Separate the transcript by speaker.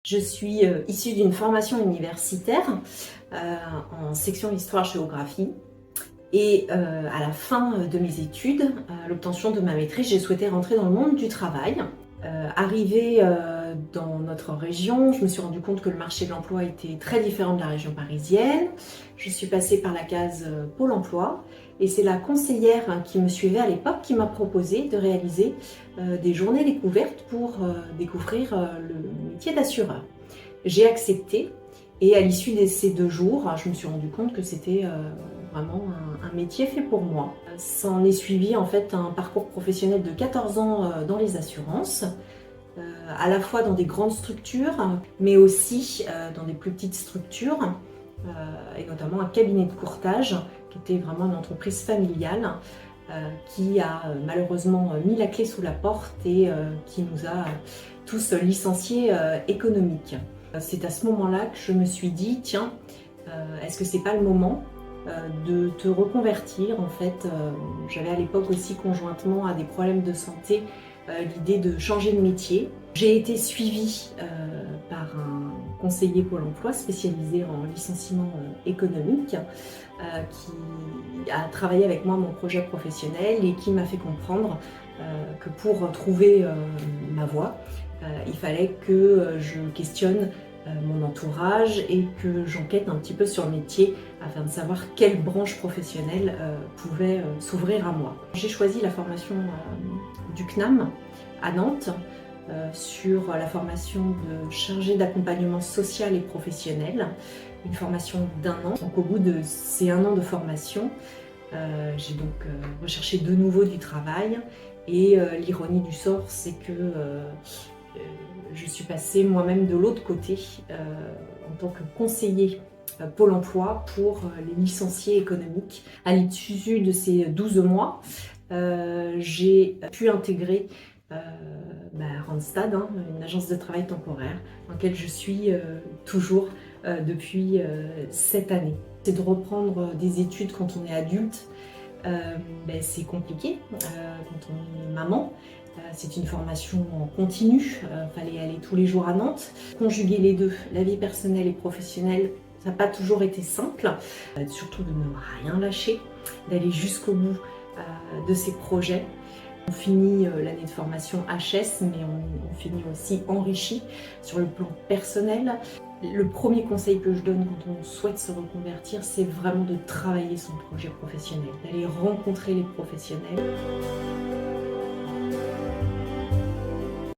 Speaker 1: Je suis issue d'une formation universitaire en section histoire-géographie et à la fin de mes études, à l'obtention de ma maîtrise, j'ai souhaité rentrer dans le monde du travail. Arrivée dans notre région, je me suis rendu compte que le marché de l'emploi était très différent de la région parisienne. Je suis passée par la case Pôle emploi et c'est la conseillère qui me suivait à l'époque qui m'a proposé de réaliser des journées découvertes pour découvrir le métier d'assureur. J'ai accepté et à l'issue de ces 2 jours, je me suis rendu compte que c'était vraiment un métier fait pour moi. S'en est suivi en fait un parcours professionnel de 14 ans dans les assurances, à la fois dans des grandes structures, mais aussi dans des plus petites structures, et notamment un cabinet de courtage qui était vraiment une entreprise familiale qui a malheureusement mis la clé sous la porte et qui nous a tous licenciés économiques. C'est à ce moment-là que je me suis dit, tiens, est-ce que c'est pas le moment de te reconvertir? En fait, j'avais à l'époque aussi conjointement à des problèmes de santé l'idée de changer de métier. J'ai été suivie par un conseiller Pôle emploi spécialisé en licenciement économique qui a travaillé avec moi mon projet professionnel et qui m'a fait comprendre que pour trouver ma voie, il fallait que je questionne mon entourage et que j'enquête un petit peu sur le métier afin de savoir quelle branche professionnelle pouvait s'ouvrir à moi. J'ai choisi la formation du CNAM à Nantes sur la formation de chargée d'accompagnement social et professionnel, une formation d'1 an. Donc au bout de ces 1 an de formation, j'ai donc recherché de nouveau du travail et l'ironie du sort, c'est que je suis passée moi-même de l'autre côté en tant que conseiller Pôle emploi pour les licenciés économiques. À l'issue de ces 12 mois, j'ai pu intégrer Randstad, une agence de travail temporaire dans laquelle je suis toujours depuis cette année. C'est de reprendre des études quand on est adulte, c'est compliqué quand on est maman. C'est une formation en continu, fallait aller tous les jours à Nantes. Conjuguer les deux, la vie personnelle et professionnelle, ça n'a pas toujours été simple. Surtout de ne rien lâcher, d'aller jusqu'au bout de ses projets. On finit l'année de formation HS, mais on finit aussi enrichi sur le plan personnel. Le premier conseil que je donne quand on souhaite se reconvertir, c'est vraiment de travailler son projet professionnel, d'aller rencontrer les professionnels.